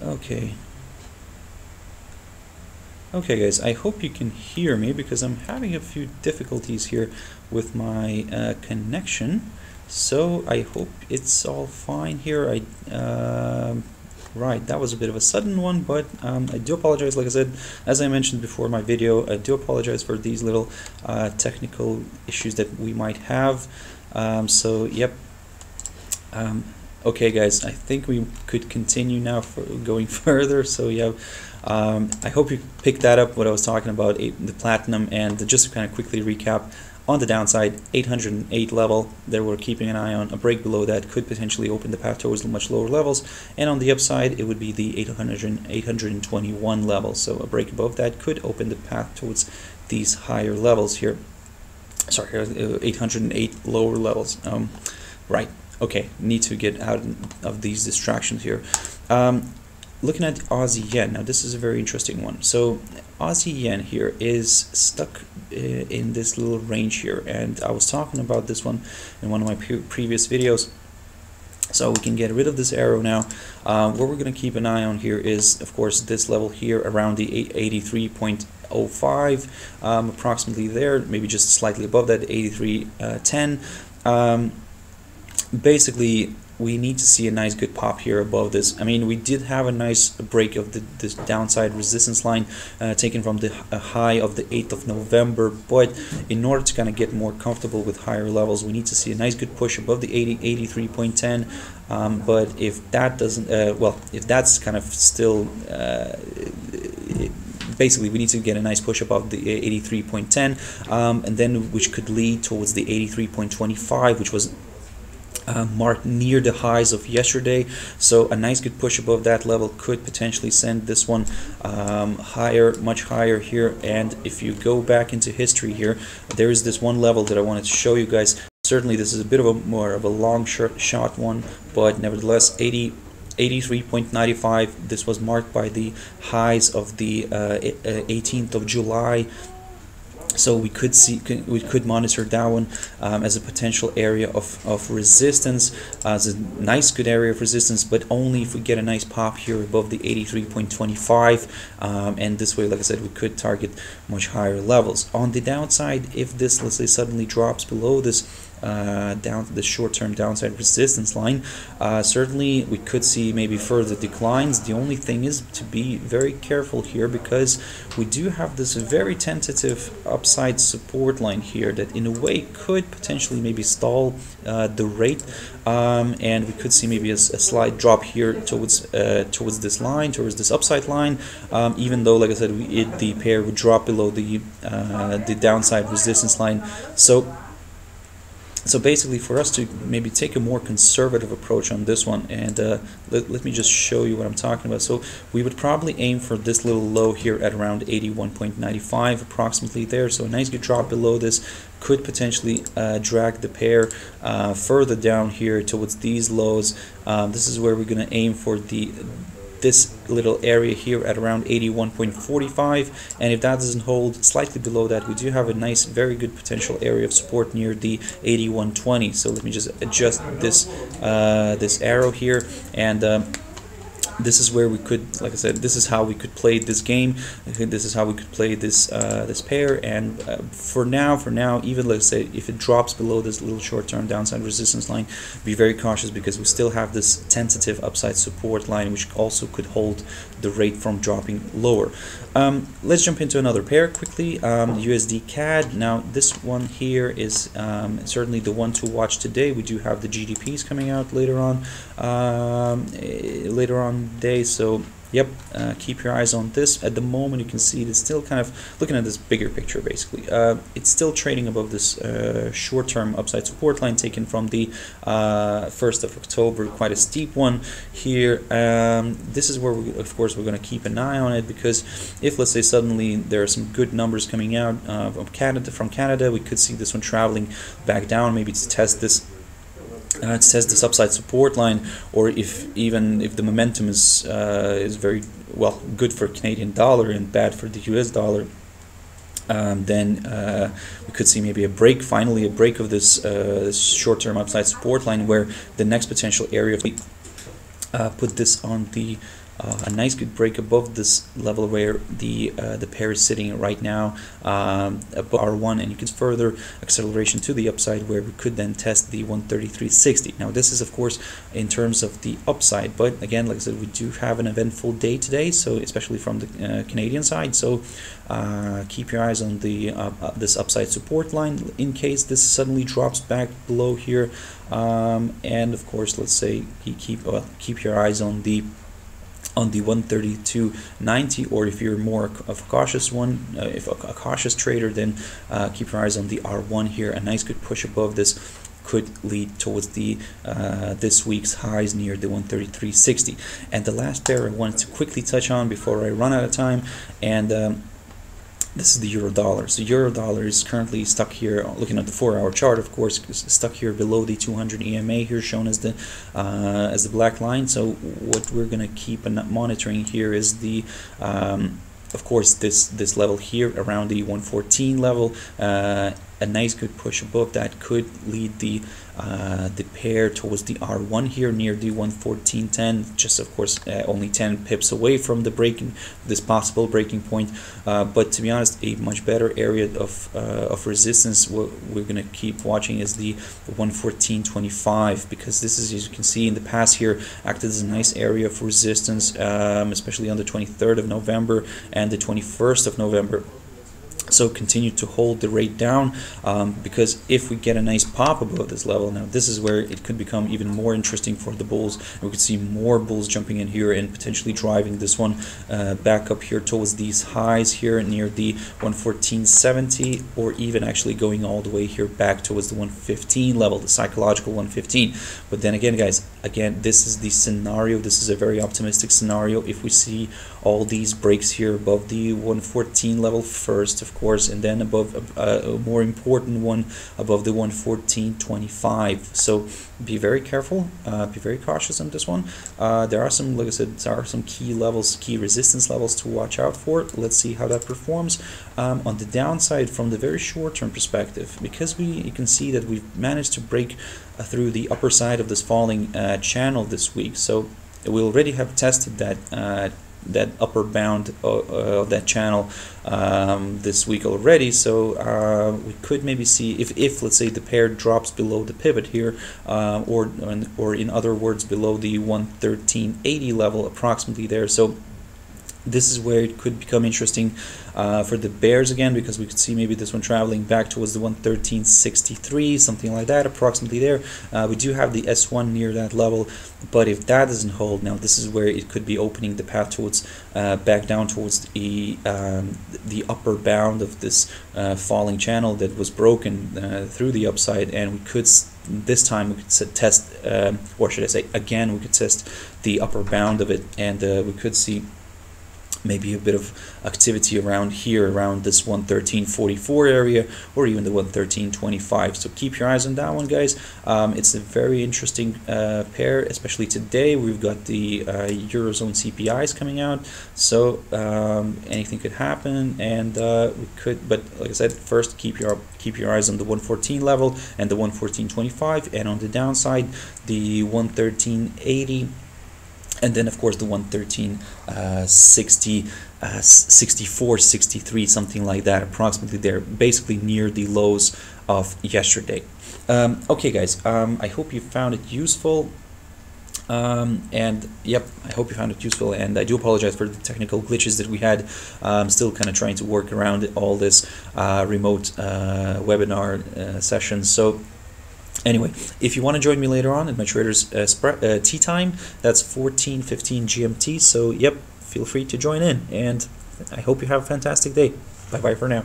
Okay. Okay guys, I hope you can hear me because I'm having a few difficulties here with my connection. So I hope it's all fine here. Right, that was a bit of a sudden one, but I do apologize. Like I said, as I mentioned before in my video, I do apologize for these little technical issues that we might have. So yep. Okay guys, I think we could continue now for going further. So yeah, I hope you picked that up, what I was talking about, the platinum, and just to kind of quickly recap, on the downside, 808 level that we're keeping an eye on. A break below that could potentially open the path towards much lower levels, and on the upside it would be the 821 level. So a break above that could open the path towards these higher levels here. Sorry, 808 lower levels. Right. Okay, need to get out of these distractions here. Looking at Aussie yen, now this is a very interesting one. So Aussie yen here is stuck in this little range here, and I was talking about this one in one of my previous videos. So we can get rid of this arrow now. What we're going to keep an eye on here is, of course, this level here around the 83.05, approximately there, maybe just slightly above that, 83.10. Basically, we need to see a nice good pop here above this. I mean, we did have a nice break of this downside resistance line taken from the high of the 8th of November, but in order to kind of get more comfortable with higher levels, we need to see a nice good push above the 83.10. But if that doesn't, well, if that's kind of still basically we need to get a nice push above the 83.10, and then which could lead towards the 83.25, which was marked near the highs of yesterday. So a nice good push above that level could potentially send this one higher, much higher here. And if you go back into history here, there is this one level that I wanted to show you guys. Certainly this is a bit of a more of a long shot one, but nevertheless 83.95, this was marked by the highs of the 18th of July. So we could monitor that one as a potential area of resistance, as a nice good area of resistance, but only if we get a nice pop here above the 83.25, and this way, like I said, we could target much higher levels. On the downside, if this, let's say, suddenly drops below this down to the short-term downside resistance line, certainly we could see maybe further declines. The only thing is to be very careful here, because we do have this very tentative upside support line here that in a way could potentially maybe stall the rate, and we could see maybe a slight drop here towards this line, towards this upside line, even though, like I said, the pair would drop below the downside resistance line. So basically, for us to maybe take a more conservative approach on this one, and let me just show you what I'm talking about. So we would probably aim for this little low here at around 81.95, approximately there. So a nice good drop below this could potentially drag the pair further down here towards these lows. This is where we're going to aim for this little area here at around 81.45, and if that doesn't hold, slightly below that, we do have a nice, very good potential area of support near the 81.20. So let me just adjust this this arrow here, and this is where we could, like I said, this is how we could play this game. This is how we could play this this pair. And for now, even let's say if it drops below this little short-term downside resistance line, be very cautious, because we still have this tentative upside support line, which also could hold the rate from dropping lower. Let's jump into another pair quickly. USDCAD. Now this one here is certainly the one to watch today. We do have the GDPs coming out later on day. So yep, keep your eyes on this. At the moment, you can see it's still kind of looking at this bigger picture. Basically, it's still trading above this short-term upside support line taken from the 1st of October, quite a steep one here. This is where we, of course, we're going to keep an eye on it, because if, let's say, suddenly there are some good numbers coming out from Canada, we could see this one traveling back down, maybe to test this upside support line, or if the momentum is very well good for Canadian dollar and bad for the US dollar, then we could see maybe a break, finally a break of this, this short-term upside support line, where the next potential area, if we put this on the a nice good break above this level where the pair is sitting right now, above R1, and you can further acceleration to the upside, where we could then test the 133.60. Now this is of course in terms of the upside, but again, like I said, we do have an eventful day today, so especially from the Canadian side, so keep your eyes on the this upside support line in case this suddenly drops back below here, and of course, let's say keep your eyes on the 132.90, or if you're more of a cautious one, if a cautious trader, then keep your eyes on the R1 here. A nice good push above this could lead towards the this week's highs near the 133.60. And the last pair I wanted to quickly touch on before I run out of time, and this is the euro dollar. So euro dollar is currently stuck here, looking at the 4-hour chart, of course, stuck here below the 200 EMA here, shown as the black line. So what we're gonna keep monitoring here is the of course this level here around the 114 level. A nice good push above that could lead the pair towards the R1 here near the 114.10, just of course only 10 pips away from the breaking, this possible breaking point, but to be honest, a much better area of resistance we're going to keep watching is the 114.25, because this is, as you can see, in the past here acted as a nice area of resistance, especially on the 23rd of November and the 21st of November. So continue to hold the rate down, because if we get a nice pop above this level, now this is where it could become even more interesting for the bulls. We could see more bulls jumping in here and potentially driving this one back up here towards these highs here near the 114.70, or even actually going all the way here back towards the 115 level, the psychological 115. But then again, guys, this is the scenario. This is a very optimistic scenario. If we see all these breaks here above the 114 level first, of course, and then above a more important one above the 114.25. So be very careful, be very cautious on this one. There are some, like I said, there are some key levels, key resistance levels to watch out for. Let's see how that performs. On the downside, from the very short-term perspective, because you can see that we've managed to break through the upper side of this falling channel this week. So we already have tested that upper bound of that channel this week already, so we could maybe see if let's say the pair drops below the pivot here, or in other words below the 113.80 level, approximately there. So this is where it could become interesting for the bears again, because we could see maybe this one traveling back towards the 113.63, something like that, approximately there. We do have the S1 near that level, but if that doesn't hold, now this is where it could be opening the path towards back down towards the upper bound of this falling channel that was broken through the upside, and we could this time we could test, or should I say, again, we could test the upper bound of it, and we could see maybe a bit of activity around here, around this 113.44 area, or even the 113.25. So keep your eyes on that one, guys. It's a very interesting pair, especially today. We've got the Eurozone CPIs coming out, so anything could happen, and we could, but like I said, first keep your eyes on the 114 level and the 114.25, and on the downside the 113.80. And then, of course, the 113.60, 64, 63, something like that, approximately there, basically near the lows of yesterday. Okay, guys, I hope you found it useful. And yep, I hope you found it useful, and I do apologize for the technical glitches that we had. I'm still kind of trying to work around all this remote webinar sessions. So anyway, if you want to join me later on at my trader's tea time, that's 14:15 GMT. So yep, feel free to join in, and I hope you have a fantastic day. Bye bye for now.